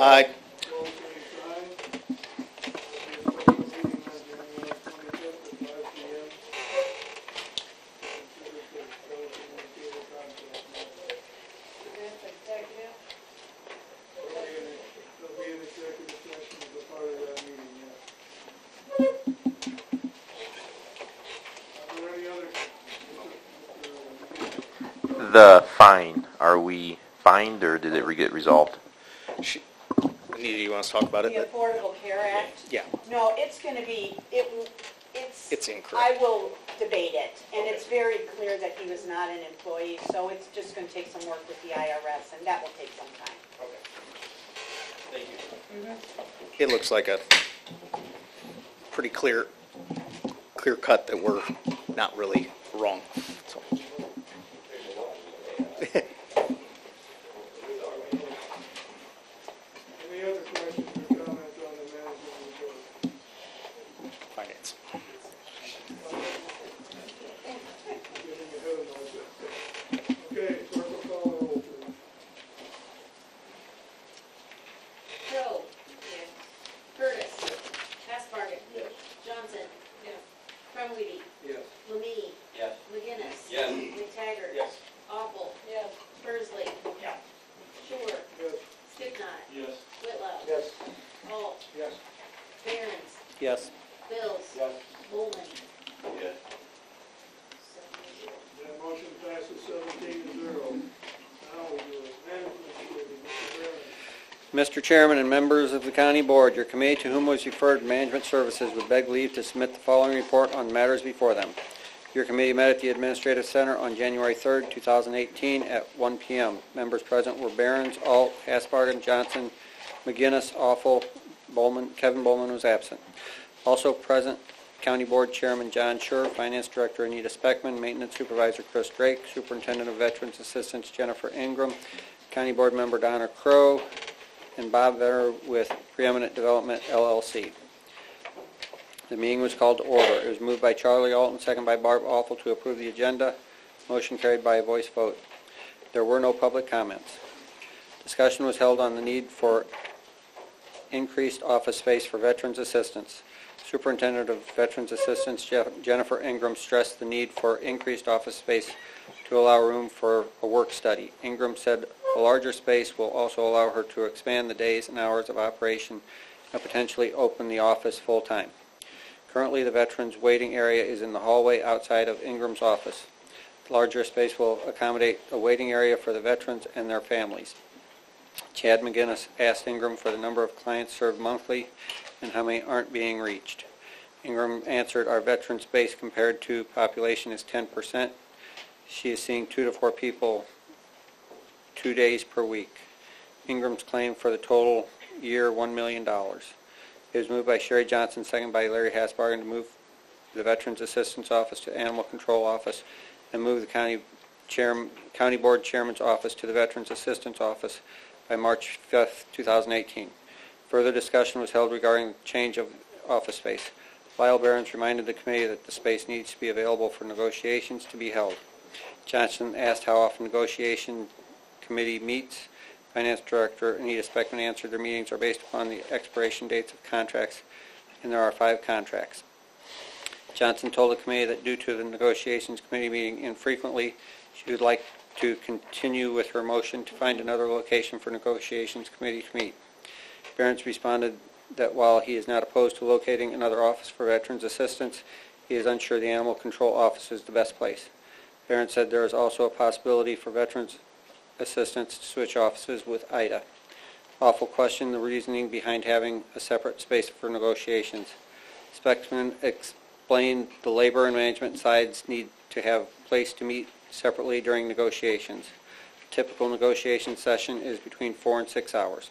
Aye. Opposed, same sign. There'll be a special meeting on January 25th at 5 p.m. Consider the telephone and cable contract matter. There'll be an executive session as a part of that meeting, yes. Are there any other? The fine, are we fined or did it get resolved? Anita, you want us to talk about The it? Affordable Care Act? Yeah. No, it's going to be, It's incorrect. I will debate it, and it's very clear that he was not an employee, so it's just going to take some work with the IRS, and that will take some time. Okay. Thank you. It looks like a pretty clear cut that we're not really wrong. So. Any other questions or comments on the management report? Finance. Getting ahead of myself. Okay, clerk will call the roll, please. Crowe. Yes. Curtis. Hasbargen. Yes. Johnson. Yes. Crumweedy. Yes. Lemie. Yes. McGinnis. Yes. McTaggart. Yes. Awful. Yes. Burzley. Yeah. Shore. Yes. Sticknot. Yes. Whitlow. Yes. Alt. Yes. Barons. Yes. Bills. Yes. Bowman. Yes. That motion passes 17-0. Now we do it. Management committee, Mr. Barron. Mr. Chairman and members of the County Board, your committee to whom was referred Management Services would beg leave to submit the following report on matters before them. Your committee met at the Administrative Center on January 3rd, 2018 at 1 p.m. Members present were Barons, Alt, Hasbargen, Johnson, McGinnis, Awful, Bowman. Kevin Bowman was absent. Also present, County Board Chairman John Schur, Finance Director Anita Speckman, Maintenance Supervisor Chris Drake, Superintendent of Veterans Assistance Jennifer Ingram, County Board Member Donna Crowe, and Bob Vetter with Preeminent Development, LLC. The meeting was called to order. It was moved by Charlie Alton, second by Barb Awful to approve the agenda. Motion carried by a voice vote. There were no public comments. Discussion was held on the need for increased office space for Veterans Assistance. Superintendent of Veterans Assistance Jennifer Ingram stressed the need for increased office space to allow room for a work study. Ingram said a larger space will also allow her to expand the days and hours of operation and potentially open the office full-time. Currently, the veterans' waiting area is in the hallway outside of Ingram's office. The larger space will accommodate a waiting area for the veterans and their families. Chad McGinnis asked Ingram for the number of clients served monthly and how many aren't being reached. Ingram answered, our veteran space compared to population is 10%. She is seeing 2 to 4 people 2 days per week. Ingram's claim for the total year, $1 million. It was moved by Sherry Johnson, second by Larry Hasbargen to move the Veterans Assistance Office to Animal Control Office and move the County Board Chairman's Office to the Veterans Assistance Office by March 5th, 2018. Further discussion was held regarding the change of office space. Lyle Barons reminded the committee that the space needs to be available for negotiations to be held. Johnson asked how often negotiation committee meets. Finance Director Anita Speckman answered their meetings are based upon the expiration dates of contracts, and there are 5 contracts. Johnson told the committee that due to the negotiations committee meeting infrequently, she would like to continue with her motion to find another location for negotiations committee to meet. Barons responded that while he is not opposed to locating another office for Veterans Assistance, he is unsure the Animal Control Office is the best place. Barons said there is also a possibility for Veterans Assistance to switch offices with IDA. Awful questioned the reasoning behind having a separate space for negotiations. Speckman explained the labor and management sides need to have a place to meet separately during negotiations. A typical negotiation session is between 4 and 6 hours.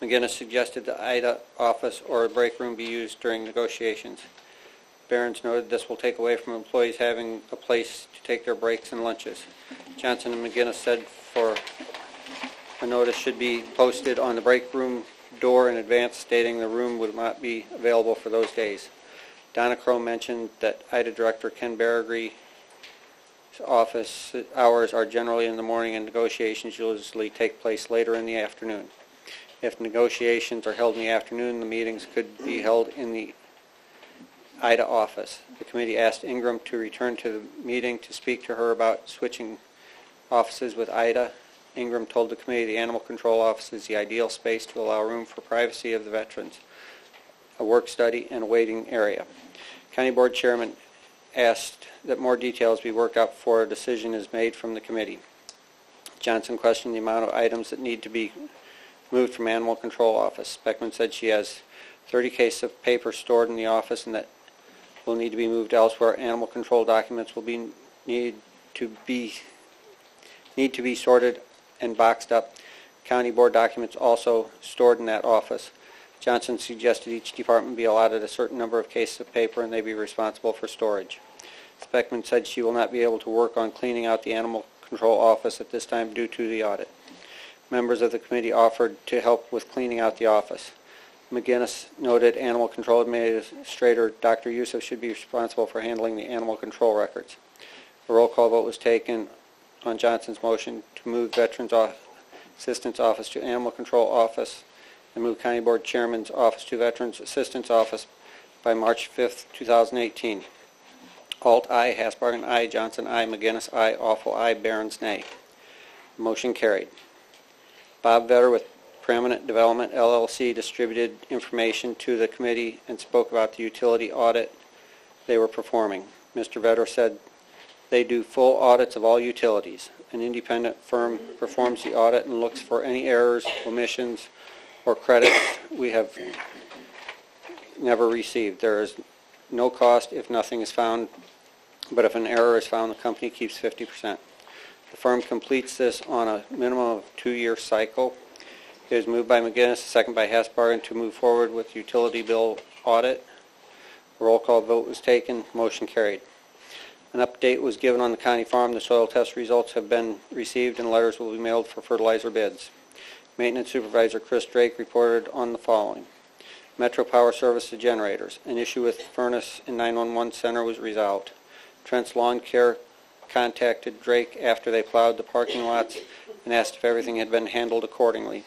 McGinnis suggested the IDA office or a break room be used during negotiations. Barons noted this will take away from employees having a place to take their breaks and lunches. Johnson and McGinnis said for a notice should be posted on the break room door in advance stating the room would not be available for those days. Donna Crowe mentioned that IDA Director Ken Berrigree office hours are generally in the morning and negotiations usually take place later in the afternoon. If negotiations are held in the afternoon, the meetings could be held in the IDA office. The committee asked Ingram to return to the meeting to speak to her about switching offices with IDA. Ingram told the committee the Animal Control Office is the ideal space to allow room for privacy of the veterans, a work study, and a waiting area. County Board Chairman asked that more details be worked out before a decision is made from the committee. Johnson questioned the amount of items that need to be moved from Animal Control Office. Beckman said she has 30 cases of paper stored in the office and that will need to be moved elsewhere. Animal control documents will need to be sorted and boxed up. County Board documents also stored in that office. Johnson suggested each department be allotted a certain number of cases of paper and they be responsible for storage. Beckman said she will not be able to work on cleaning out the Animal Control Office at this time due to the audit. Members of the committee offered to help with cleaning out the office. McGinnis noted Animal Control Administrator Dr. Youssef should be responsible for handling the animal control records. A roll call vote was taken on Johnson's motion to move Veterans Assistance Office to Animal Control Office and move County Board Chairman's Office to Veterans Assistance Office by March 5th, 2018. Alt aye, Hasbargen aye, Johnson aye, McGinnis aye, Awful aye, Barron's nay. Motion carried. Bob Vetter with Preeminent Development LLC distributed information to the committee and spoke about the utility audit they were performing. Mr. Vetter said they do full audits of all utilities. An independent firm performs the audit and looks for any errors, omissions, or credits we have never received. There is no cost if nothing is found, but if an error is found, the company keeps 50%. The firm completes this on a minimum of 2-year cycle. It was moved by McGinnis, second by Hasbargen, to move forward with utility bill audit. A roll call vote was taken. Motion carried. An update was given on the county farm. The soil test results have been received and letters will be mailed for fertilizer bids. Maintenance Supervisor Chris Drake reported on the following. Metro Power Service to generators. An issue with furnace in 911 center was resolved. Trent's Lawn Care contacted Drake after they plowed the parking lots and asked if everything had been handled accordingly.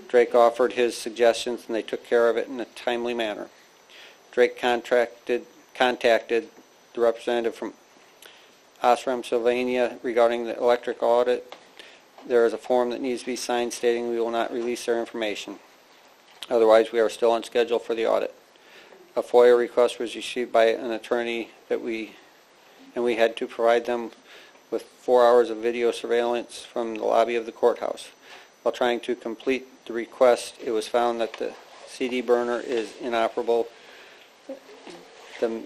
Drake offered his suggestions and they took care of it in a timely manner. Drake contacted the representative from Osram, Sylvania regarding the electric audit. There is a form that needs to be signed stating we will not release their information. Otherwise, we are still on schedule for the audit. A FOIA request was received by an attorney and we had to provide them with 4 hours of video surveillance from the lobby of the courthouse. While trying to complete the request, it was found that the CD burner is inoperable. To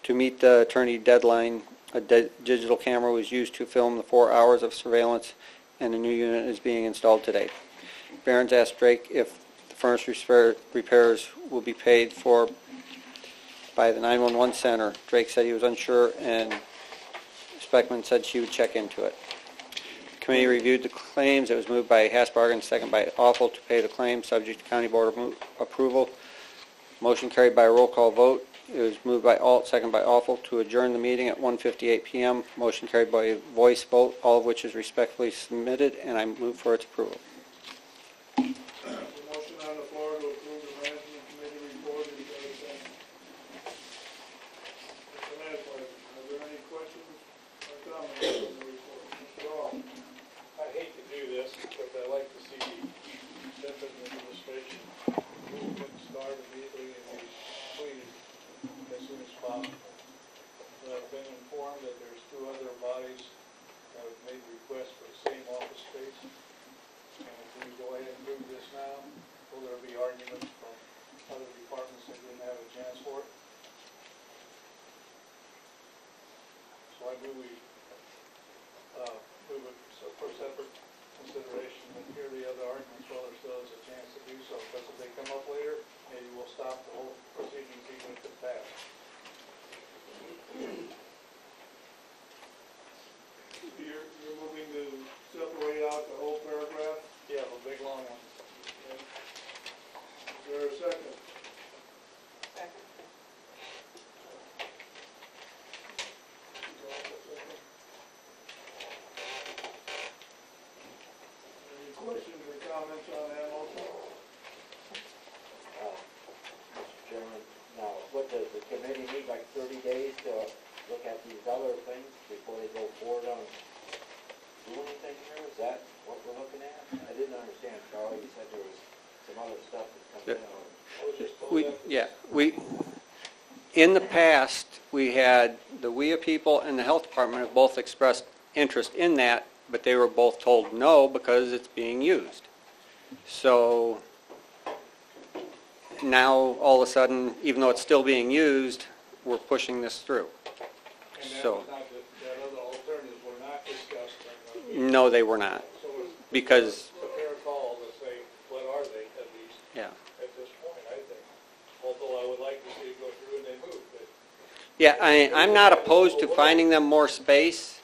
meet the attorney deadline, a digital camera was used to film the 4 hours of surveillance, and a new unit is being installed today. Barron's asked Drake if the furnace repairs will be paid for by the 911 center. Drake said he was unsure, and Speckman said she would check into it. The committee reviewed the claims. It was moved by Hasbargen, second by Awful, to pay the claim subject to County Board approval. Motion carried by a roll call vote. It was moved by Alt, second by Awful, to adjourn the meeting at 1:58 p.m. Motion carried by a voice vote, all of which is respectfully submitted, and I move for its approval. The motion on the floor to approve the management committee report is second. Mr. Maslin, are there any questions or comments on the report? Mr. Hall? I hate to do this, but I like to see the Veteran Administration move and start immediately and be completed as soon as possible. But I've been informed that there's 2 other bodies that have made requests for the same office space. And if we go ahead and move this now, will there be arguments from other departments that didn't have a chance for it? So I move we move it for separate consideration and hear the other arguments while there still is a chance to do so. Because if they come up later, maybe we'll stop the whole proceedings even if it passes. You're moving to separate out the whole paragraph? Yeah, the big long one. Okay. Is there a second? Second. You call it a second? committee need like 30 days to look at these other things before they go forward on do anything here? Is that what we're looking at? I didn't understand, Charlie. You said there was some other stuff that's coming out. I was just told We, that. yeah, in the past, we had the WIA people and the health department have both expressed interest in that, but they were both told no because it's being used. So now, all of a sudden, even though it's still being used, we're pushing this through. And that So, was not, that other alternatives were not discussed. no, they were not, So it's because, a fair call to say, what are they at least yeah. at this point, I think. Although I would like to see it go through and they move, but Yeah, I'm not opposed to finding them more space,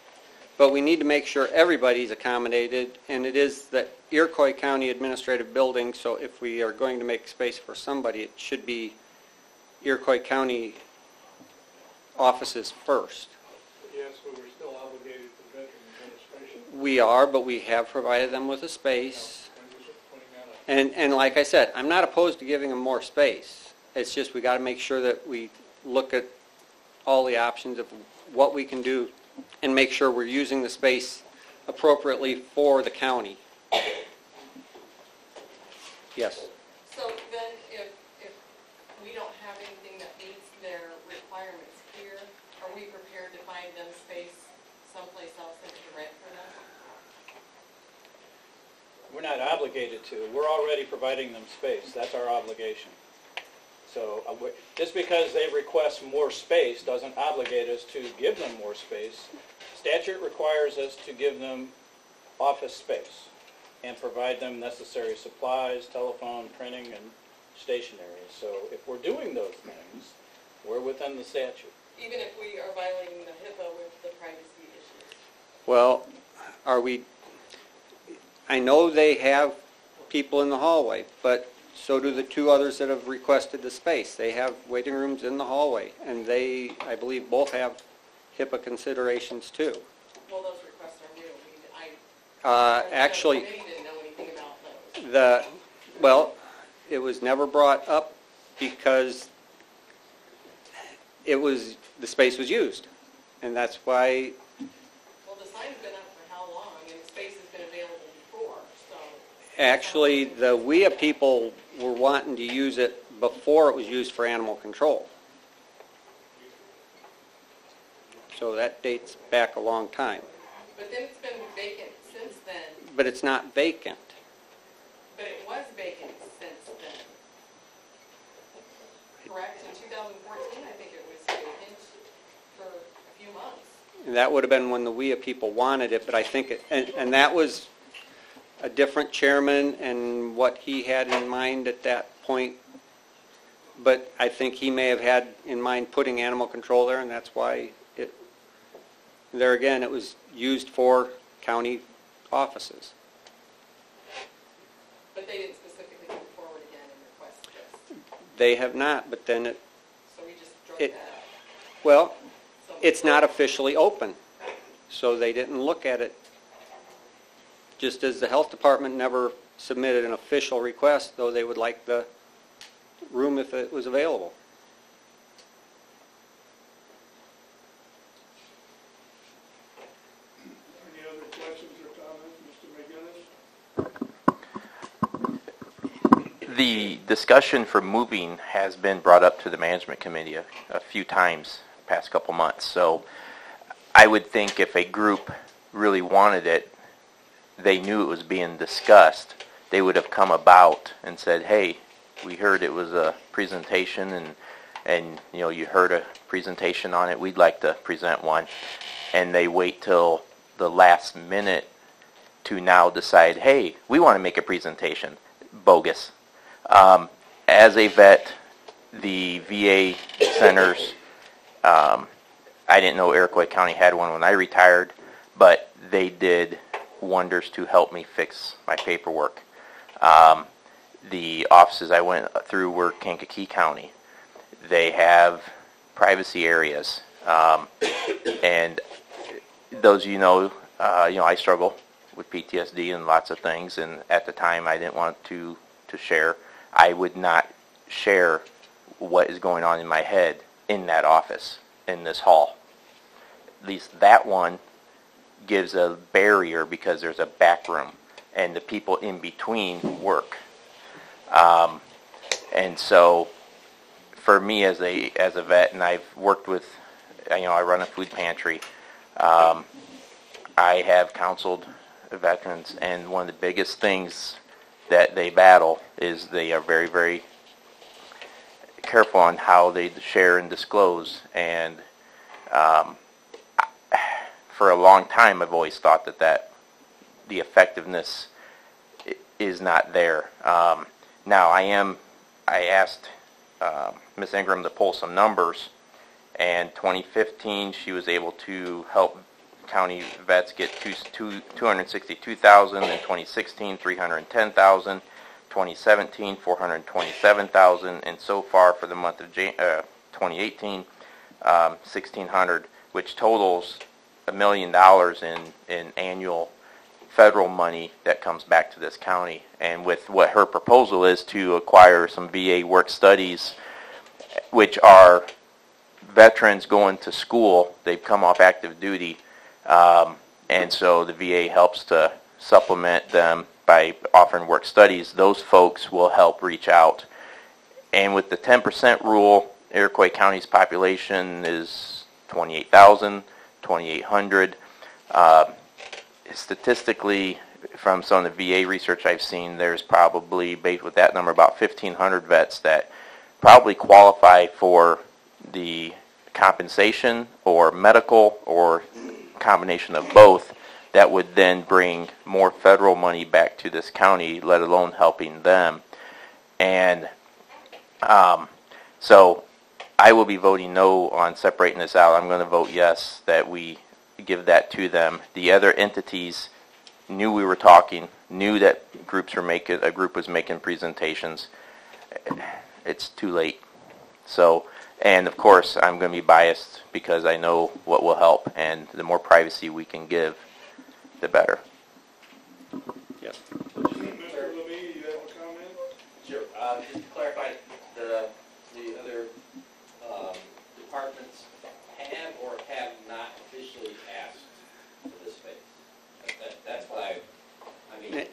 but we need to make sure everybody's accommodated, and it is the Iroquois County Administrative Building, so if we are going to make space for somebody, it should be Iroquois County offices first. yes, but we're still obligated to Veteran Administration. We are, but we have provided them with a space, I'm just pointing that out. and like I said, I'm not opposed to giving them more space. It's just we got to make sure that we look at all the options of what we can do and make sure we're using the space appropriately for the county. Yes. So then, if we don't have anything that meets their requirements here, are we prepared to find them space someplace else and to rent for them? We're not obligated to. We're already providing them space. That's our obligation. So just because they request more space doesn't obligate us to give them more space. Statute requires us to give them office space and provide them necessary supplies, telephone, printing, and stationery. So if we're doing those things, we're within the statute. Even if we are violating the HIPAA with the privacy issues? Well, I know they have people in the hallway, but so do the two others that have requested the space. They have waiting rooms in the hallway, and they, I believe, both have HIPAA considerations too. Well, those requests are new. I mean, Actually, the committee didn't know anything about those. well, it was never brought up because the space was used, and that's why. Well, the sign's been up for how long, and the space has been available before, so. Actually, the WIA people were wanting to use it before it was used for animal control. So that dates back a long time. But then it's been vacant since then. But it's not vacant. But it was vacant since then. Correct? In 2014, I think it was vacant for a few months. And that would have been when the WIA people wanted it, but I think, and that was a different chairman and what he had in mind at that point. But I think he may have had in mind putting animal control there, and that's why there again, it was used for county offices. But they didn't specifically come forward again and request this. They have not, but then So we just dropped It- that out. well, So- it's not officially open, so they didn't look at it. Just as the health department never submitted an official request, though they would like the room if it was available. Any other questions or comments, Mr. McGinnis? The discussion for moving has been brought up to the management committee a few times past couple months. So I would think if a group really wanted it, they knew it was being discussed, they would have come about and said, hey, we heard it was a presentation and you know, you heard a presentation on it, we'd like to present one. And they wait till the last minute to now decide, hey, we want to make a presentation. Bogus. As a vet, the VA centers, I didn't know Iroquois County had one when I retired, but they did wonders to help me fix my paperwork. The offices I went through were Kankakee County. They have privacy areas, and those I struggle with PTSD and lots of things, and at the time I didn't want to share. I would not share what is going on in my head in that office, in this hall. At least that one gives a barrier because there's a back room and the people in between work. And so for me as a vet, and I've worked with, I run a food pantry, I have counseled veterans, and one of the biggest things that they battle is they are very, very careful on how they share and disclose. And for a long time, I've always thought that the effectiveness is not there. Now, I asked Ms. Ingram to pull some numbers, and 2015 she was able to help county vets get 262,000, in 2016 310,000, 2017 427,000, and so far for the month of 2018 1,600, which totals $1 million in annual federal money that comes back to this county. And with what her proposal is to acquire some VA work studies, which are veterans going to school, they've come off active duty, and so the VA helps to supplement them by offering work studies. Those folks will help reach out. And with the 10% rule, Iroquois County's population is 28,000, 2,800. Statistically, from some of the VA research I've seen, there's probably, based with that number, about 1,500 vets that probably qualify for the compensation or medical or combination of both, that would then bring more federal money back to this county, let alone helping them. And so I will be voting no on separating this out. I'm going to vote yes, that we give that to them. The other entities knew we were talking, knew that a group was making presentations. It's too late. So, and of course, I'm going to be biased because I know what will help, and the more privacy we can give, the better. Yes. Mr. Levine, you have a comment? Sure. Just to clarify, the other departments have or have not officially asked for this space. That's what I mean.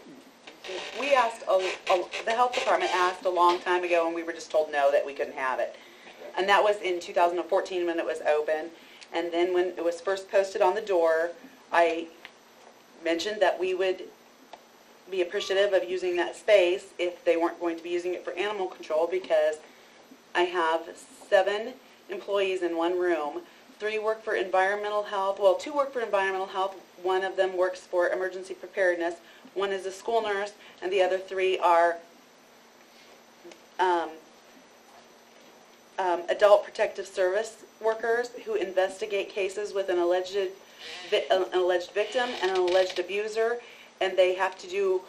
We asked, the health department asked a long time ago, and we were just told no, that we couldn't have it. And that was in 2014 when it was open. And then when it was first posted on the door, I mentioned that we would be appreciative of using that space if they weren't going to be using it for animal control, because I have 7 employees in one room. 3 work for environmental health. Well, 2 work for environmental health. One of them works for emergency preparedness. One is a school nurse, and the other 3 are adult protective service workers who investigate cases with an alleged victim and an alleged abuser, and they have to do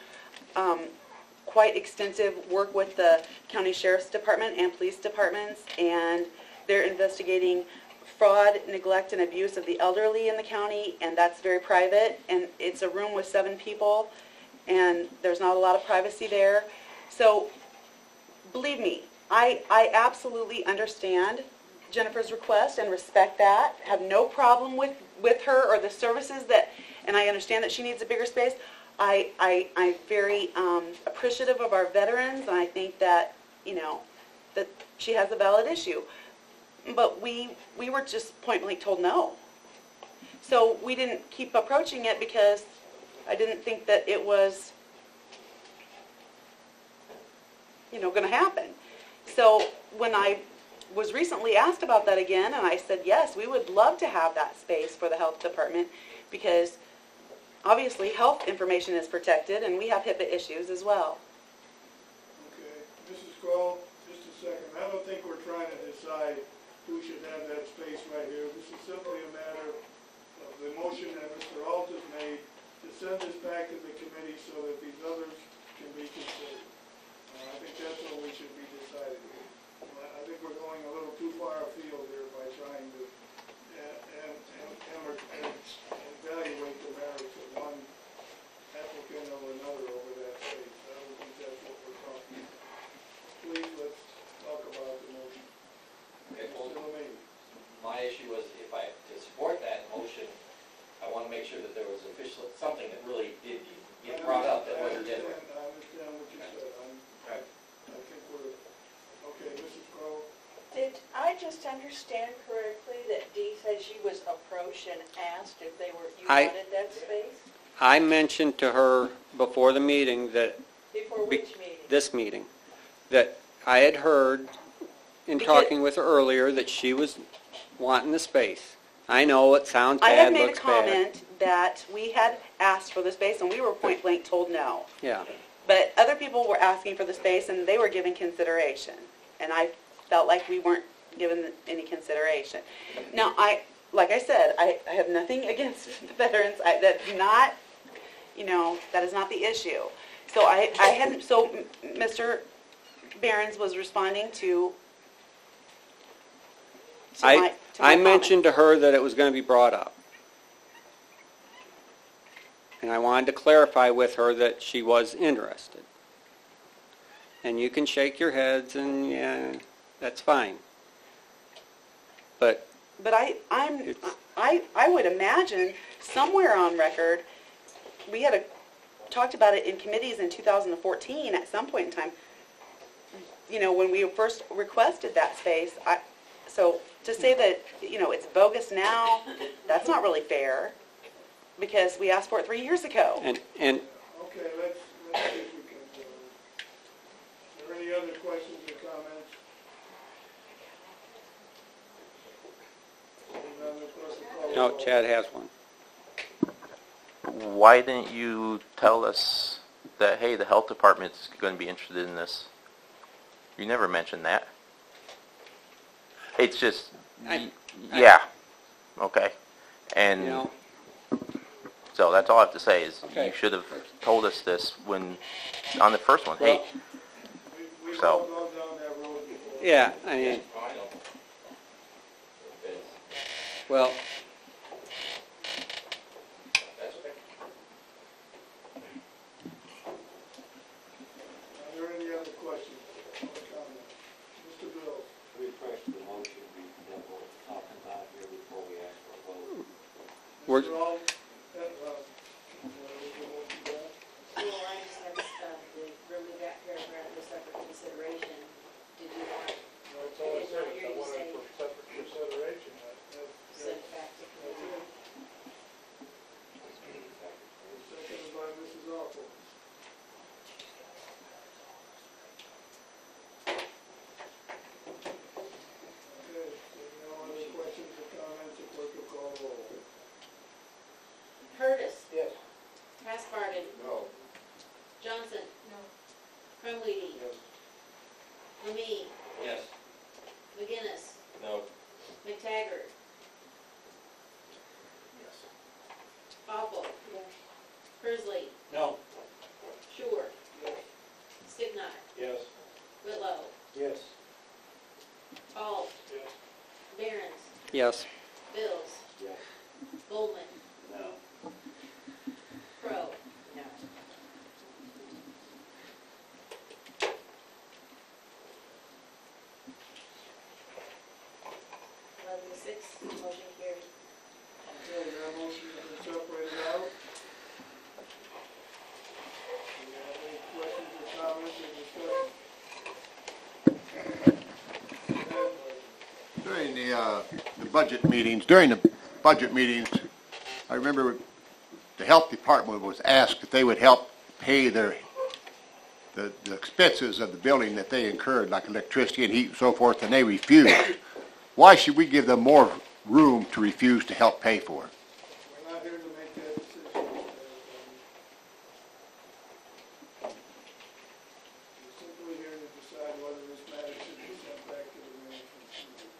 quite extensive work with the county sheriff's department and police departments, and they're investigating fraud, neglect, and abuse of the elderly in the county, and that's very private, and it's a room with 7 people, and there's not a lot of privacy there. So, believe me, I absolutely understand Jennifer's request and respect that, have no problem with her or the services that, and I understand that she needs a bigger space. I'm very appreciative of our veterans, and I think that, that she has a valid issue. But we were just point blank told no. So we didn't keep approaching it because I didn't think that it was, going to happen. So when I was recently asked about that again, and I said, yes, we would love to have that space for the health department, because obviously health information is protected, and we have HIPAA issues as well. Okay. Mrs. Kroll, just a second. I don't think we're trying to decide who should have that space right here. This is simply a matter of the motion that Mr. Alt has made to send this back to the committee so that these others can be considered. I think that's what we should be deciding here. I think we're going a little too far afield here by trying to evaluate the merits of one applicant or another over that space. I don't think that's what we're talking about. Please, let's talk about the motion. Okay, Mr. Lemay. my issue was to support that motion, I want to make sure that there was official, something that really did get brought up that wasn't different. I understand what you said. Right. I think we're, okay, Mrs. Crowe? Did I just understand correctly that Dee said she was approached and asked if they were, you I- wanted that space? I mentioned to her before the meeting that, Before which meeting? this meeting, that I had heard in Because- talking with her earlier that she was wanting the space. I know it sounds I had bad, made a looks bad. comment that we had asked for the space and we were point blank told no. Yeah, But other people were asking for the space and they were given consideration. And I felt like we weren't given any consideration. Now, like I said, I have nothing against the veterans. That's not, that is not the issue. So Mr. Behrens was responding to my I comment. mentioned to her that it was going to be brought up. And I wanted to clarify with her that she was interested. And you can shake your heads and, yeah, that's fine. But But I would imagine somewhere on record, we had talked about it in committees in 2014 at some point in time, when we first requested that space. So to say that, it's bogus now, that's not really fair, because we asked for it 3 years ago. and Okay, let's see if we can, are there any other questions or comments? Seeing none, the clerk will call the no, roll. Chad has one. Why didn't you tell us that, hey, the health department's going to be interested in this? You never mentioned that. It's just, yeah, okay. And You know, so that's all I have to say is Okay. you should have told us this on the first one. Hey, Well- We've So- all gone down that road before. yeah, I mean, Oh, I know. well, That's okay. Are there any other questions or comments? Mr. Bill? Refresh the motion that we're talking about here before we ask for a vote. We're- Mr. Alt? Was the motion done? Well, I just have, remove that paragraph for separate consideration. Did you want No, it's all I said, I wanted for separate consideration. to send it back to That's committee? it. Seconded by Mrs. Alpert. Okay, seeing no other questions or comments, the clerk will call the roll. Curtis. Yes. Hasbargen. No. Johnson. No. Crumbley. Yes. Lemay. Yes. McGinnis. No. McTaggart. Yes. Apple. Grizzly. No. Shore. Yes. Stignut. Yes. Whitlow. Yes. Alt. Yes. Behrens. yes. Bills. Yes. Goldman. No. Crow. No. Eleven to six, motion carried. Okay, your motion has been separated out. Do you have any questions or comments or discussion? During the budget meetings, I remember the health department was asked if they would help pay the expenses of the building that they incurred, like electricity and heat and so forth, and they refused. Why should we give them more room to refuse to help pay for it? We're not here to make that decision. We're simply here to decide whether this matter should be sent back to the management committee.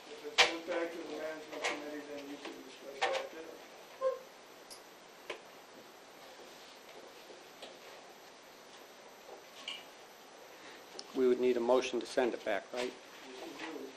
If it's sent back to the management committee, then you can discuss that there. We would need a motion to send it back, right? This is you.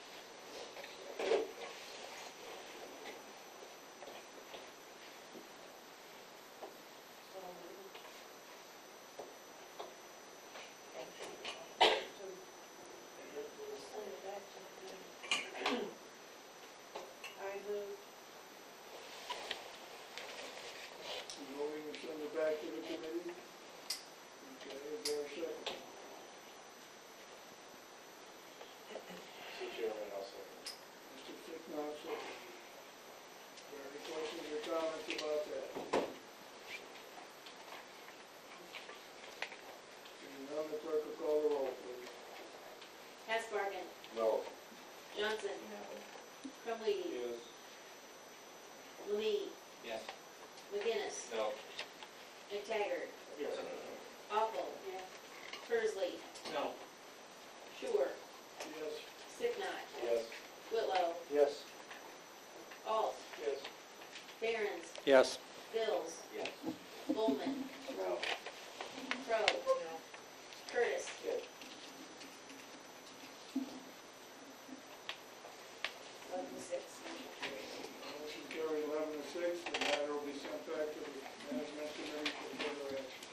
Johnson. Crumley. Lemay. Yes. McGinnis. No. McTaggart. Yes. Awful. Persley. No. Shore. Yes. Sticknot. Yes. Whitlow. Yes. Alt. Yes. Barron's. Yes. Bills. Yes. Bowman. No. Crowe. Curtis. Yes. 11-6. Motion carried 11-6. The matter will be sent back to the management committee for further action.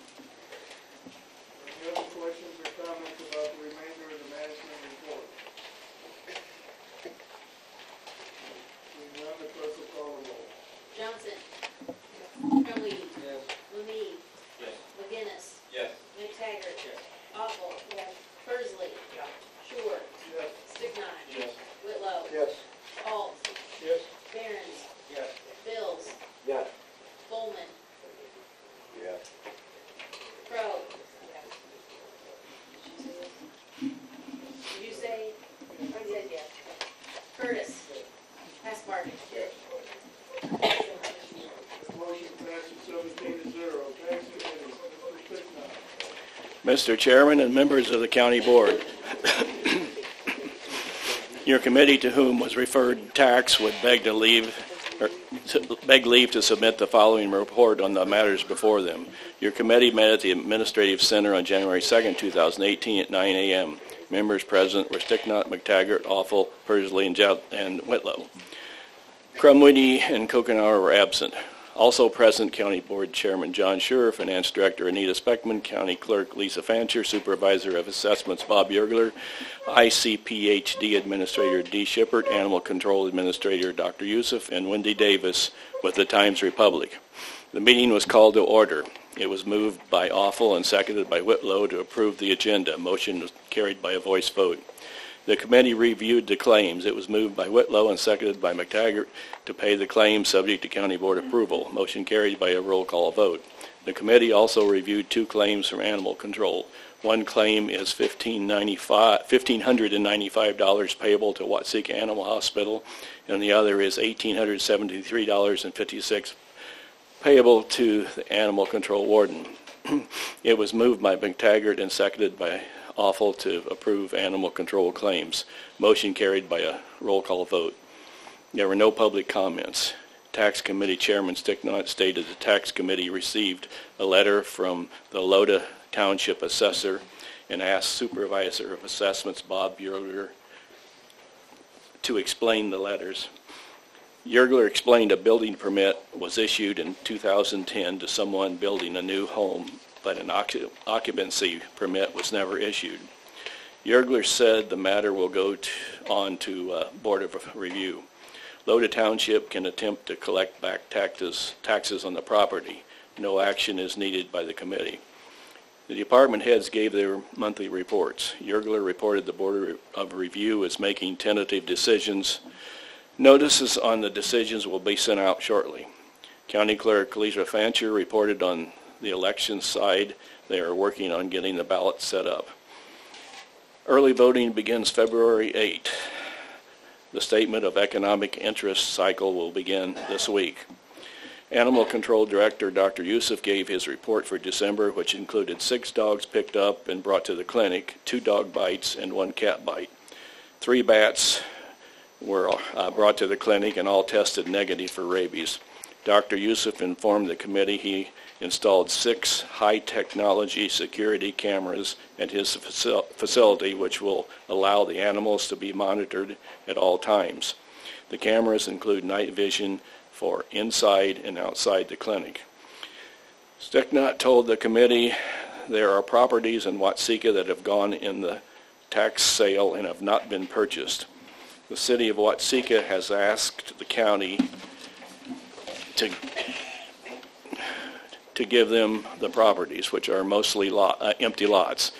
Any other questions or comments about the remainder of the management report? Seeing none, the clerk will call the roll. Johnson. Crumley. Yes. Lemay. Yes. McGinnis. Yes. McTaggart. Yes. Awful. Persley. Shore. Yes. Sticknot. Yes. Whitlow. Yes. Alt. Yes. Barron's. Yes. Bills. Yes. Bowman. Yes. Crowe. Did you say? I said yes. Curtis. Hasbargen. Motion passes 17-0. Tax committee, Mr. Sticknot. Mr. Chairman and members of the County Board, your committee to whom was referred tax would beg leave to submit the following report on the matters before them. Your committee met at the Administrative Center on January 2nd, 2018 at 9 a.m. Members present were Sticknot, McTaggart, Awful, Persley, and Whitlow. Crumwitty and Kokenauer were absent. Also present, County Board Chairman John Schurer, Finance Director Anita Speckman, County Clerk Lisa Fancher, Supervisor of Assessments Bob Yergler, ICPHD Administrator Dee Shippert, Animal Control Administrator Dr. Youssef, and Wendy Davis with the Times Republic. The meeting was called to order. It was moved by Awful and seconded by Whitlow to approve the agenda. Motion was carried by a voice vote. The committee reviewed the claims. It was moved by Whitlow and seconded by McTaggart to pay the claims subject to county board approval. Motion carried by a roll call vote. The committee also reviewed two claims from animal control. One claim is $1,595 payable to Watseka Animal Hospital, and the other is $1,873.56 payable to the animal control warden. It was moved by McTaggart and seconded by Awful to approve animal control claims. Motion carried by a roll call vote. There were no public comments. Tax Committee Chairman Sticknot stated the Tax Committee received a letter from the Loda Township Assessor and asked Supervisor of Assessments Bob Yergler to explain the letters. Yergler explained a building permit was issued in 2010 to someone building a new home, but an occupancy permit was never issued. Yergler said the matter will go on to Board of Review. Loda Township can attempt to collect back taxes on the property. No action is needed by the committee. The department heads gave their monthly reports. Yergler reported the Board of Review is making tentative decisions. Notices on the decisions will be sent out shortly. County Clerk Lisa Fancher reported on the election side. They are working on getting the ballot set up. Early voting begins February 8. The Statement of Economic Interest cycle will begin this week. Animal Control Director Dr. Youssef gave his report for December, which included 6 dogs picked up and brought to the clinic, 2 dog bites, and 1 cat bite. 3 bats were brought to the clinic and all tested negative for rabies. Dr. Youssef informed the committee he installed 6 high-technology security cameras at his facility, which will allow the animals to be monitored at all times. The cameras include night vision for inside and outside the clinic. Sticknot told the committee there are properties in Watseka that have gone in the tax sale and have not been purchased. The city of Watseka has asked the county to give them the properties, which are mostly empty lots,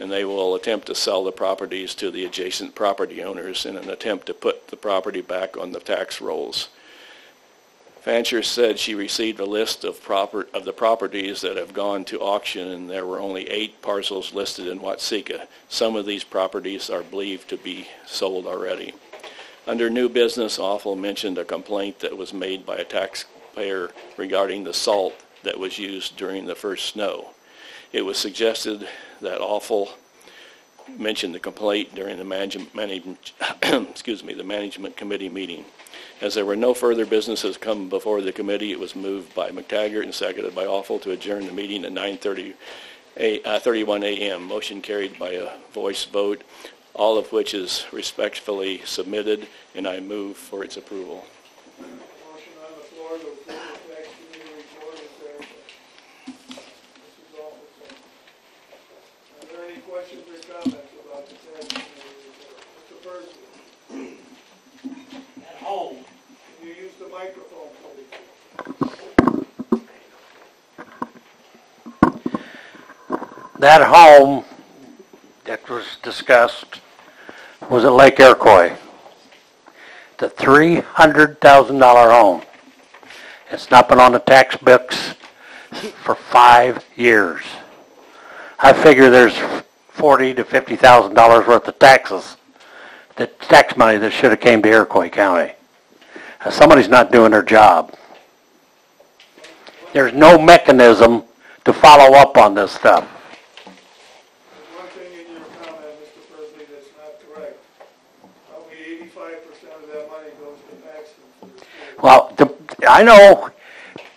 and they will attempt to sell the properties to the adjacent property owners in an attempt to put the property back on the tax rolls. Fancher said she received a list of the properties that have gone to auction, and there were only 8 parcels listed in Watseka. Some of these properties are believed to be sold already. Under new business, Awful mentioned a complaint that was made by a taxpayer regarding the salt that was used during the first snow. It was suggested that Awful mention the complaint during the the management committee meeting. As there were no further businesses come before the committee, it was moved by McTaggart and seconded by Awful to adjourn the meeting at 9:31 a.m. Motion carried by a voice vote, all of which is respectfully submitted, and I move for its approval. Motion on the floor to approve the tax committee report. Is there a second? This is awful. Are there any questions or comments about the tax committee report? Mr. Persley? At home, Can you use the microphone, please? that home that was discussed was at Lake Iroquois. The $300,000 home. It's not been on the tax books for 5 years. I figure there's $40,000 to $50,000 worth of tax money that should have came to Iroquois County. Somebody's not doing their job. There's no mechanism to follow up on this stuff. There's one thing in your comment, Mr. Presley, that's not correct. Probably 85% of that money goes to taxes for the state. Well, I know,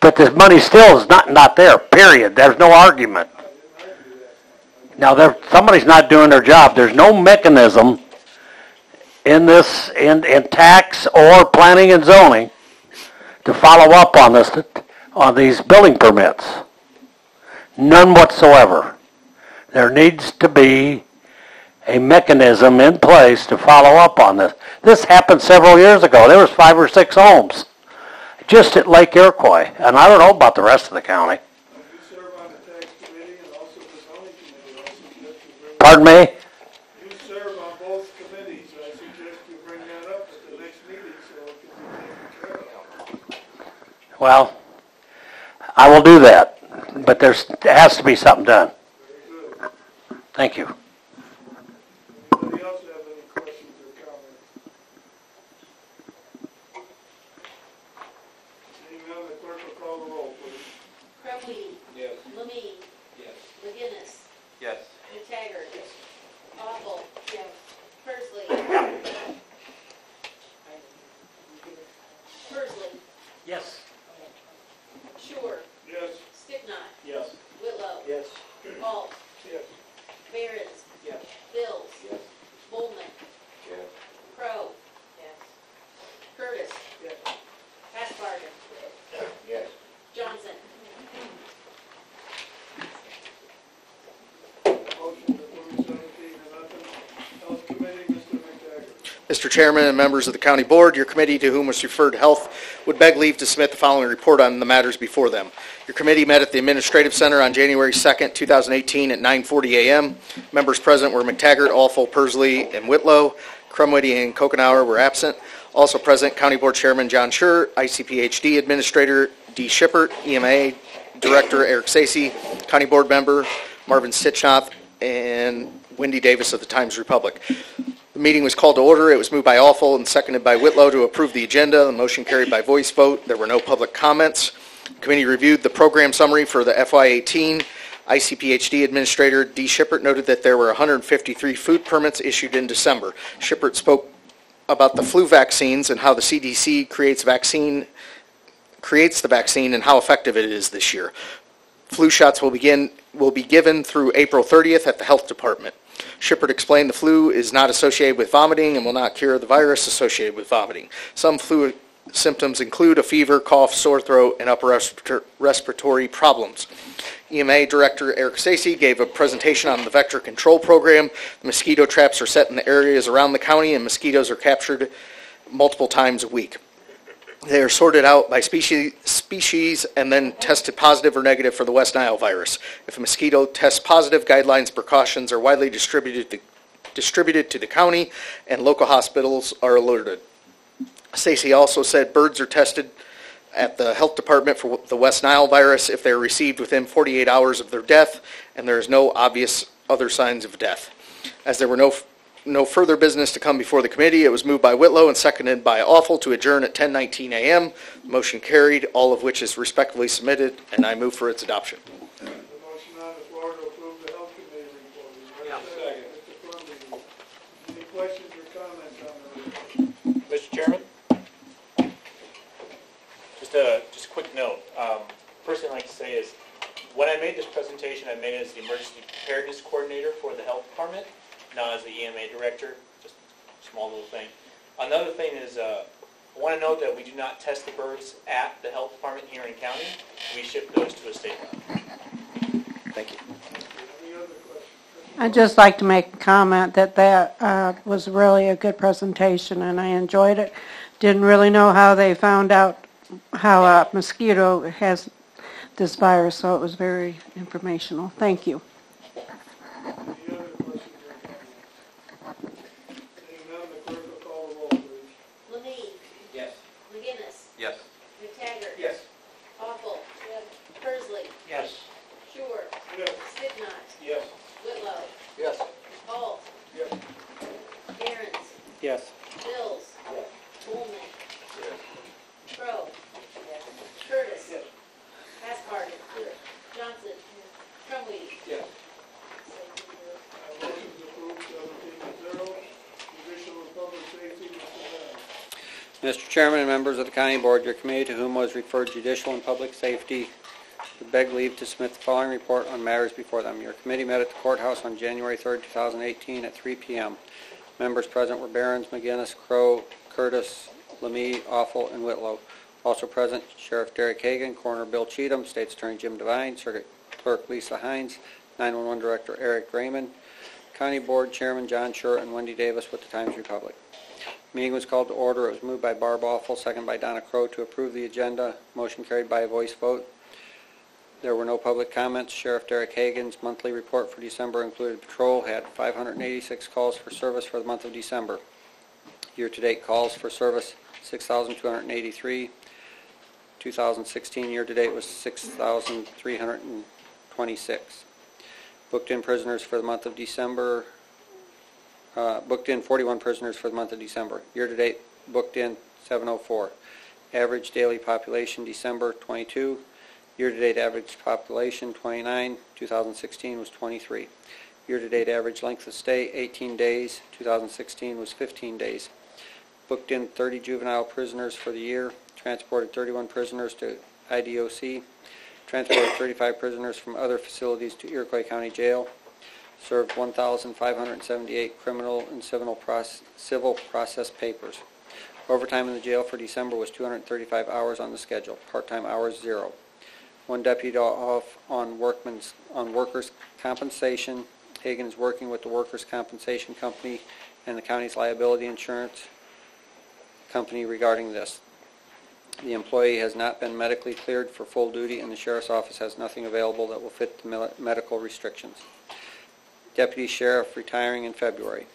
but the money still is not there, period. There's no argument. I didn't argue that. Now, somebody's not doing their job. There's no mechanism in this, in tax or planning and zoning to follow up on this, on these building permits. None whatsoever. There needs to be a mechanism in place to follow up on this. This happened several years ago. There was 5 or 6 homes just at Lake Iroquois, and I don't know about the rest of the county. You serve on the tax committee and also the zoning committee. I suggest you bring Pardon me? You serve on both committees. I suggest you bring that up at the next meeting so it can be taken care of. Well, I will do that, but there has to be something done. Very good. Thank you. Anybody else have any questions or comments? Seeing none, the clerk will call the roll, please. Crumweedy. Yes. Lemay. Yes. McGinnis. Yes. McTaggart. Awful. Yes. Persley. Persley. Yes. Shore. Yes. Sticknot. Yes. Whitlow. Yes. Alt. Yes. Barons. Yes. Bills. Yes. Bowman. Yes. Crow. Yes. Curtis. Yes. Hasbarger. Yes. Johnson. Motion to approve 17 to nothing. Health Committee, Mr. McTaggart. Mr. Chairman and members of the County Board, your committee to whom was referred health would beg leave to submit the following report on the matters before them. Your committee met at the Administrative Center on January 2nd, 2018 at 9:40 a.m. Members present were McTaggart, Awful, Persley, and Whitlow. Crumweedy and Kokenauer were absent. Also present, County Board Chairman John Schur, ICPHD Administrator D. Shippert, EMA Director Eric Sacy, County Board Member Marvin Stitchnoth, and Wendy Davis of the Times-Republic. The meeting was called to order. It was moved by Awful and seconded by Whitlow to approve the agenda. The motion carried by voice vote. There were no public comments. The committee reviewed the program summary for the FY18. ICPHD Administrator D. Shippert noted that there were 153 food permits issued in December. Shippert spoke about the flu vaccines and how the CDC creates the vaccine and how effective it is this year. Flu shots will be given through April 30th at the Health Department. Shippert explained the flu is not associated with vomiting and will not cure the virus associated with vomiting. Some flu symptoms include a fever, cough, sore throat, and upper respiratory problems. EMA Director Eric Sacy gave a presentation on the vector control program. The mosquito traps are set in the areas around the county, and mosquitoes are captured multiple times a week. They are sorted out by species and then tested positive or negative for the West Nile virus. If a mosquito tests positive, guidelines and precautions are widely distributed to the county, and local hospitals are alerted. Stacy also said birds are tested at the health department for the West Nile virus if they are received within 48 hours of their death, and there is no obvious other signs of death. As there were no further business to come before the committee. It was moved by Whitlow and seconded by Awful to adjourn at 10:19 a.m. Motion carried, all of which is respectfully submitted, and I move for its adoption. The motion on the floor to approve the health committee report. Is there a second? Mr. Plumlee. Any questions or comments on the report? Mr. Chairman, just a quick note. First thing I'd like to say is, when I made this presentation, I made it as the emergency preparedness coordinator for the health department, not as the EMA director. Just a small little thing. Another thing is, I want to note that we do not test the birds at the health department here in county. We ship those to a state lab. Thank you. Any other questions? I'd just like to make a comment that was really a good presentation, and I enjoyed it. Didn't really know how they found out how a mosquito has this virus, so it was very informational. Thank you. Any other questions or comments? Seeing none, the clerk will call the roll, please. Lemay. Yes. McGinnis. Yes. McTaggart. Yes. Awful. Persley. Yes. Shore. Yes. Sticknot. Yes. Whitlow. Yes. Holt. Yes. Aaron's. Yes. Bills. Yes. Coleman. Crow. Curtis. Yes. Askarden. Johnson. Trumweed. Yes. Motion's approved, 17-0. Judicial and Public Safety, Mr. Bennett. Mr. Chairman and members of the County Board, your committee to whom was referred Judicial and Public Safety would beg leave to submit the following report on matters before them. Your committee met at the courthouse on January 3rd, 2018 at 3 p.m. Members present were Behrens, McGinnis, Crow, Curtis, Lemay, Awful, and Whitlow. Also present, Sheriff Derek Hagan, Coroner Bill Cheatham, State's Attorney Jim Devine, Circuit Clerk Lisa Hines, 911 Director Eric Raymond, County Board Chairman John Schur, and Wendy Davis with the Times-Republic. Meeting was called to order. It was moved by Barb Awful, second by Donna Crow to approve the agenda. Motion carried by a voice vote. There were no public comments. Sheriff Derek Hagan's monthly report for December included patrol had 586 calls for service for the month of December. Year-to-date calls for service 6,283. 2016 year-to-date was 6,326. Booked in prisoners for the month of December. Booked in 41 prisoners for the month of December. Year-to-date booked in 704. Average daily population December 22. Year-to-date average population 29. 2016 was 23. Year-to-date average length of stay 18 days. 2016 was 15 days. Booked in 30 juvenile prisoners for the year. Transported 31 prisoners to IDOC. Transported 35 prisoners from other facilities to Iroquois County Jail. Served 1,578 criminal and civil process papers. Overtime in the jail for December was 235 hours on the schedule. Part-time hours 0. One deputy off on workers' compensation. Hagan is working with the workers' compensation company and the county's liability insurance company regarding this. The employee has not been medically cleared for full duty, and the sheriff's office has nothing available that will fit the medical restrictions. Deputy Sheriff retiring in February.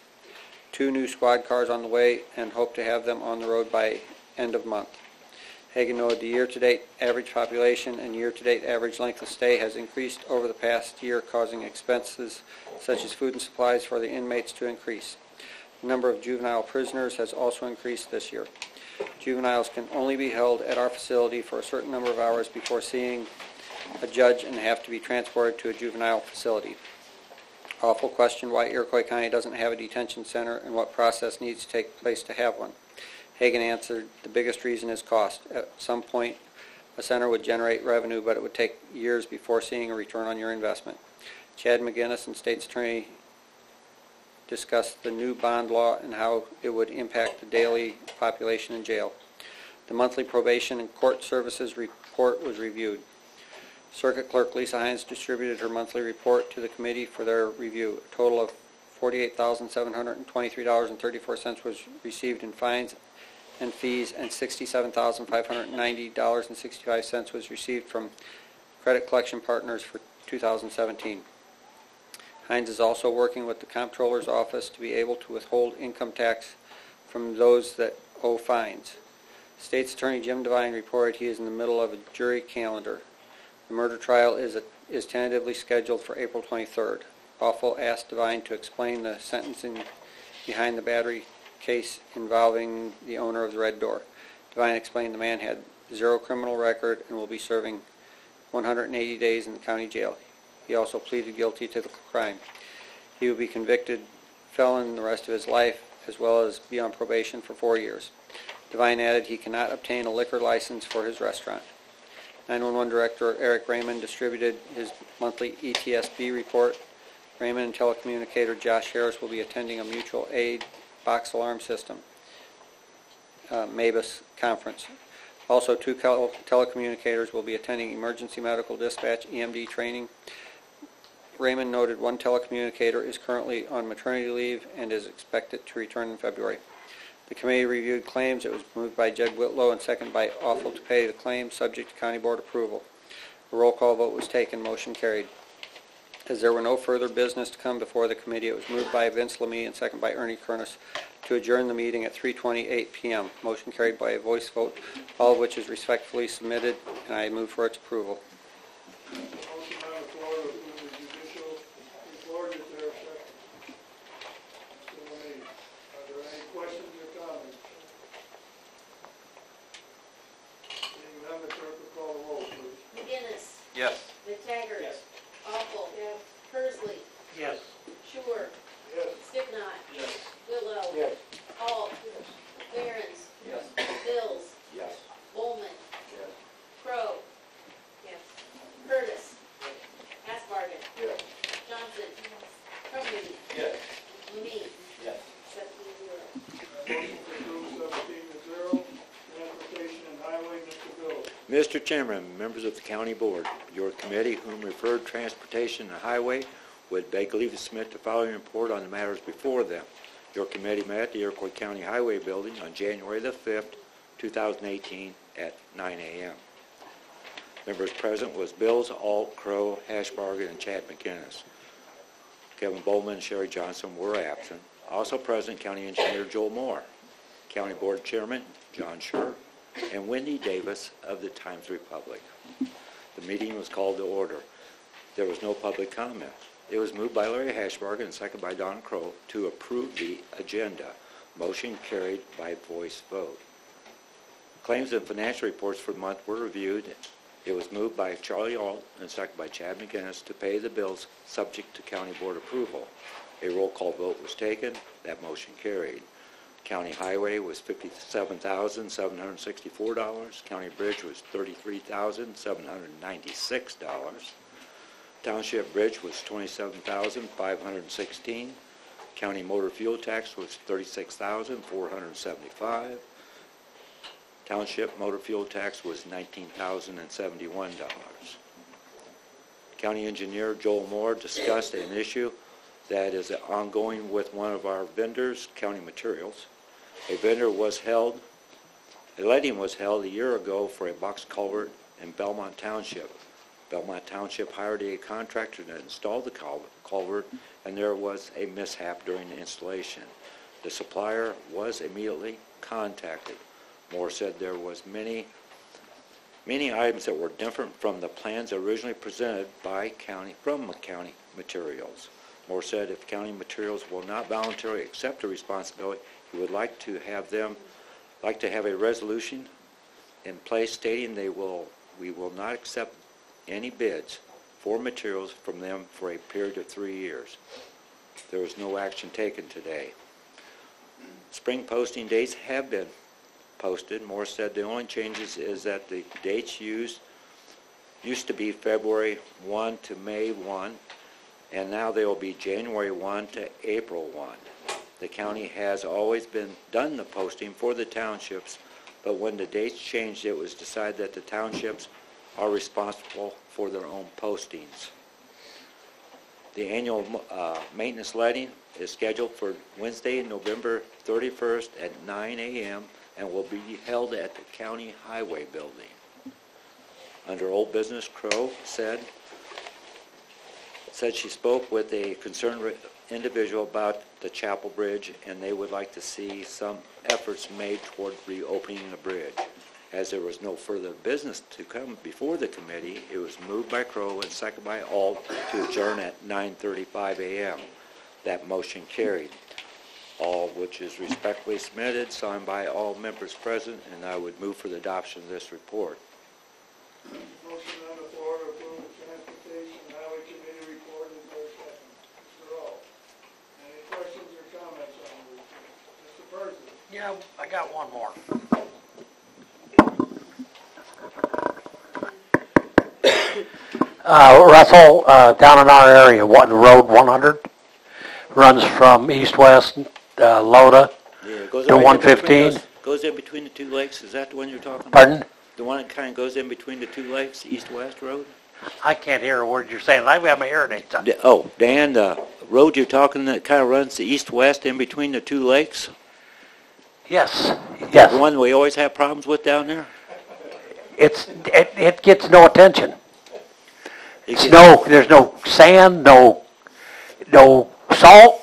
2 new squad cars on the way and hope to have them on the road by end of month. Hagan noted the year-to-date average population and year-to-date average length of stay has increased over the past year, causing expenses such as food and supplies for the inmates to increase. The number of juvenile prisoners has also increased this year. Juveniles can only be held at our facility for a certain number of hours before seeing a judge and have to be transported to a juvenile facility. Awful question why Iroquois County doesn't have a detention center and what process needs to take place to have one. Hagan answered, the biggest reason is cost. At some point, a center would generate revenue, but it would take years before seeing a return on your investment. Chad McGinnis and State's Attorney discussed the new bond law and how it would impact the daily population in jail. The monthly probation and court services report was reviewed. Circuit Clerk Lisa Hines distributed her monthly report to the committee for their review. A total of $48,723.34 was received in fines and fees, and $67,590.65 was received from credit collection partners for 2017. Hines is also working with the Comptroller's Office to be able to withhold income tax from those that owe fines. State's Attorney Jim Devine reported he is in the middle of a jury calendar. The murder trial is tentatively scheduled for April 23rd. Awful asked Devine to explain the sentencing behind the battery case involving the owner of the Red Door. Devine explained the man had zero criminal record and will be serving 180 days in the county jail. He also pleaded guilty to the crime. He will be convicted felon the rest of his life, as well as be on probation for 4 years. Devine added he cannot obtain a liquor license for his restaurant. 911 Director Eric Raymond distributed his monthly ETSB report. Raymond and telecommunicator Josh Harris will be attending a mutual aid box alarm system, MABUS conference. Also, 2 telecommunicators will be attending emergency medical dispatch EMD training. Raymond noted 1 telecommunicator is currently on maternity leave and is expected to return in February. The committee reviewed claims. It was moved by Jed Whitlow and seconded by Awful to pay the claim subject to county board approval. A roll call vote was taken. Motion carried. As there were no further business to come before the committee, it was moved by Vince Lemie and seconded by Ernie Kernis to adjourn the meeting at 3:28 p.m. Motion carried by a voice vote, all of which is respectfully submitted, and I move for its approval. Motion on the floor to approve the judicial report. Is there a second? Mr. Lemay, are there any questions or comments? Seeing none, the clerk will call the roll, please. McGinnis. Yes. McTaggart. Yes. Awful. Yes. Persley. Yes. Sure. Yes. Sticknot. Yes. Willow. Yes. Alt. Barons. Yes. Bills. Yes. Bowman. Yes. Crow. Yes. Curtis. Asbargen. Yes. Johnson. Trumby. Yes. Lemay. Yes. 7-0. Motion to approve 17-0. Transportation and Highway, Mr. Bill. Mr. Chairman, members of the County Board, your committee, whom referred Transportation and Highway, would beg leave to submit the following report on the matters before them. Your committee met at the Iroquois County Highway Building on January the 5th, 2018 at 9 a.m. Members present was Bills, Alt, Crow, Hashbargen, and Chad McGinnis. Kevin Bowman and Sherry Johnson were absent. Also present, County Engineer Joel Moore, County Board Chairman John Scher, and Wendy Davis of the Times-Republic. The meeting was called to order. There was no public comment. It was moved by Larry Hashbargen and seconded by Don Crow to approve the agenda. Motion carried by voice vote. Claims and financial reports for the month were reviewed. It was moved by Charlie Alt and seconded by Chad McGinnis to pay the bills subject to county board approval. A roll call vote was taken. That motion carried. County Highway was $57,764. County Bridge was $33,796. Township Bridge was $27,516. County Motor Fuel Tax was $36,475. Township Motor Fuel Tax was $19,071. County Engineer Joel Moore discussed an issue that is ongoing with one of our vendors, County Materials. A letting was held a year ago for a box culvert in Belmont Township. Belmont Township hired a contractor to install the culvert, and there was a mishap during the installation. The supplier was immediately contacted. Moore said there was many items that were different from the plans originally presented by County Materials. Moore said if County Materials will not voluntarily accept the responsibility, he would like to have a resolution in place stating we will not accept any bids for materials from them for a period of 3 years. There was no action taken today. Spring posting dates have been posted. Moore said the only changes is that the dates used to be February 1 to May 1, and now they will be January 1 to April 1. The county has always done the posting for the townships, but when the dates changed, it was decided that the townships are responsible for their own postings. The annual maintenance letting is scheduled for Wednesday, November 31st at 9 a.m. and will be held at the County Highway Building. Under old business, Crow said she spoke with a concerned individual about the Chapel Bridge, and they would like to see some efforts made toward reopening the bridge. As there was no further business to come before the committee, it was moved by Crow and seconded by Alt to adjourn at 9:35 a.m. That motion carried. all which is respectfully submitted, signed by all members present, and I would move for the adoption of this report. Motion on the floor to approve the Transportation and Highway Committee report. Is there a second? Mr. Roll. Any questions or comments on the report? Mr. Persis? Yeah, I got one more. Russell, down in our area, Road 100 runs from east-west, Loda Yeah, it goes to right in between 115. goes in between the two lakes, is that the one you're talking about? Pardon? The one that kind of goes in between the two lakes, east-west road? I can't hear a word you're saying. I've got my hearing aids on. Oh, Dan, the road you're talking that kind of runs the east-west in between the two lakes? Yes, The yes. one we always have problems with down there? It gets no attention. It It's gets- there's no sand, no salt,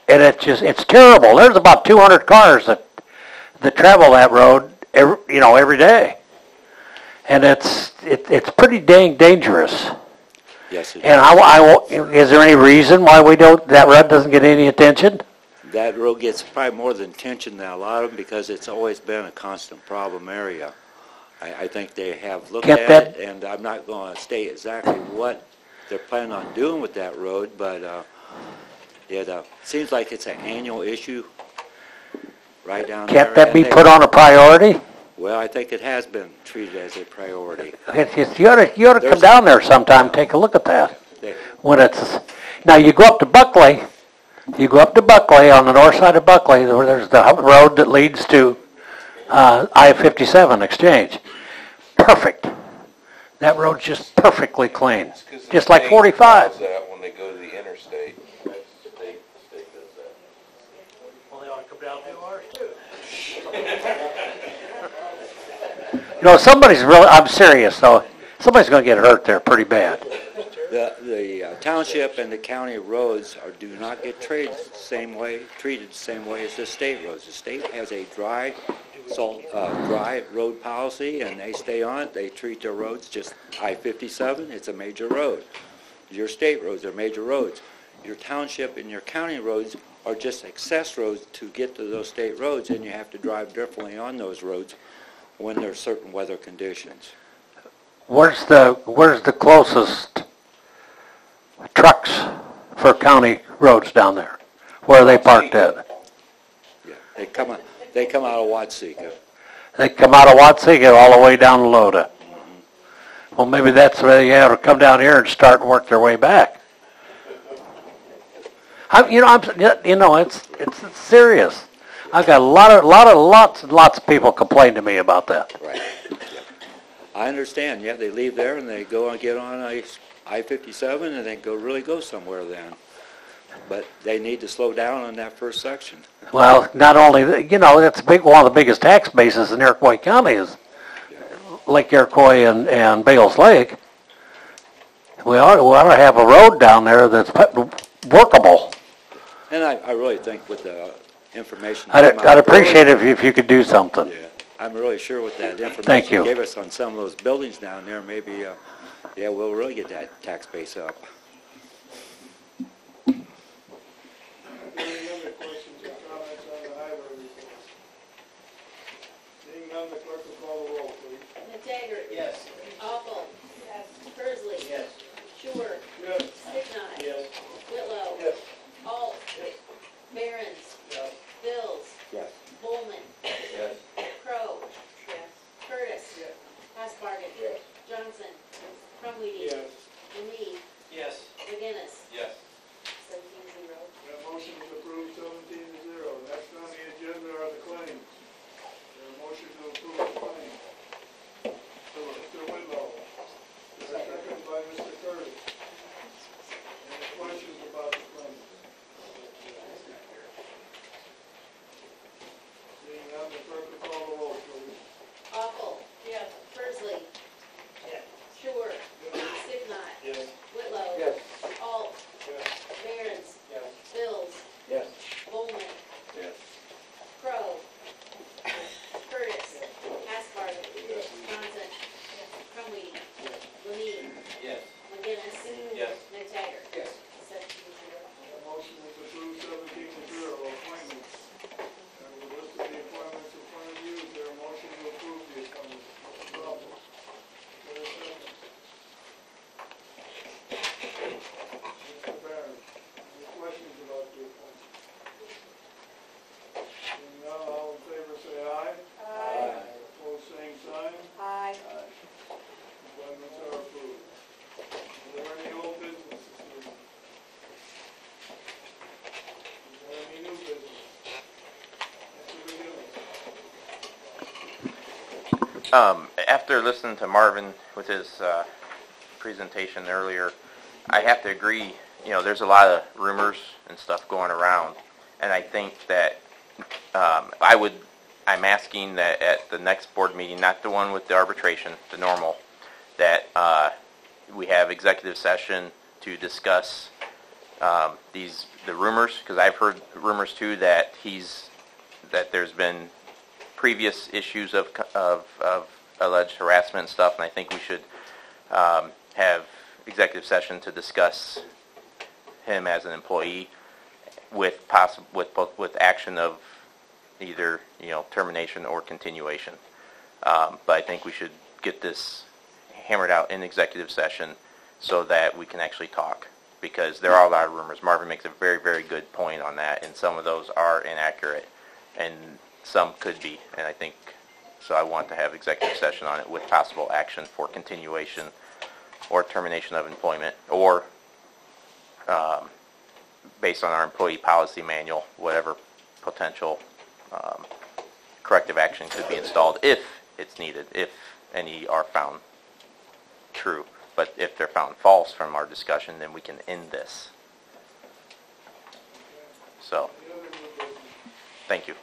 and it's terrible. There's about 200 cars that travel that road every day. And it's pretty dang dangerous. Yes, it And is there any reason why that road doesn't get any attention? That road gets probably more than attention than a lot of them because it's always been a constant problem area. I think they have looked Can't at that- it, and I'm not going to state exactly what they're planning on doing with that road, but it seems like it's an annual issue right down there. Can't that and be they- put on a priority? Well, I think it has been treated as a priority. You ought to come down there sometime and take a look at that. Now you go up to Buckley on the north side of Buckley, where there's the road that leads to I-57 exchange. Perfect. That road's just perfectly clean, just like 45. That when they go to the interstate. Well, they ought to come down to ours too. I'm serious though, somebody's gonna get hurt there pretty bad. The township and the county roads do not get treated the same way as the state roads. The state has a dry road policy, and they stay on it. They treat their roads just I-57. It's a major road. Your state roads are major roads. Your township and your county roads are just access roads to get to those state roads, and you have to drive differently on those roads when there's certain weather conditions. Where's the closest trucks for county roads down there? Where are they parked at? Yeah, they come out of Watseka. They come out of Watseka all the way down to Loda. Well, maybe that's where they have to come down here and start and work their way back. It's serious. I've got lots of people complain to me about that. Right. Yeah. I understand. Yeah, they leave there and they go and get on I-57 and they go somewhere then. But they need to slow down on that first section. Well, not only, that's one of the biggest tax bases in Iroquois County is Lake Iroquois and Bales Lake. We ought to have a road down there that's workable. And I really think with the information... I'd appreciate it if you could do something. Yeah, I'm really sure with that information Thank you. you gave us on some of those buildings down there, maybe, we'll really get that tax base up. Any other questions or comments on the highway report? Seeing none, the clerk will call the roll, please. McTaggart. Yes. Awful. Yes. Persley. Yes. Schuer. Yes. Sticknot. Yes. Whitlow. Yes. Alt. Barons. Yes. Bills. Yes. Bowman. Yes. Crow. Curtis. Yes. Hasbargen. Yes. Johnson. Crumweedy. Yes. Lemay. Yes. McGinnis. Yes. 17-0. That motion is approved 17-0. Next on the agenda are the claims. There a motion to approve the claims. Mr. Whitlow. Second by Mr. Curtis. Any questions about the claims? After listening to Marvin with his presentation earlier, I have to agree, there's a lot of rumors and stuff going around, and I think that I'm asking that at the next board meeting, not the one with the arbitration, the normal, that we have executive session to discuss the rumors, because I've heard rumors too that there's been previous issues of alleged harassment and stuff, and I think we should have executive session to discuss him as an employee with action of either termination or continuation. But I think we should get this hammered out in executive session so that we can actually talk, because there are a lot of rumors. Marvin makes a very, very good point on that, and some of those are inaccurate, and some could be, and I think, so I want to have executive session on it with possible action for continuation or termination of employment, or based on our employee policy manual, whatever potential corrective action could be installed if it's needed, if any are found true. But if they're found false from our discussion, then we can end this. So, thank you.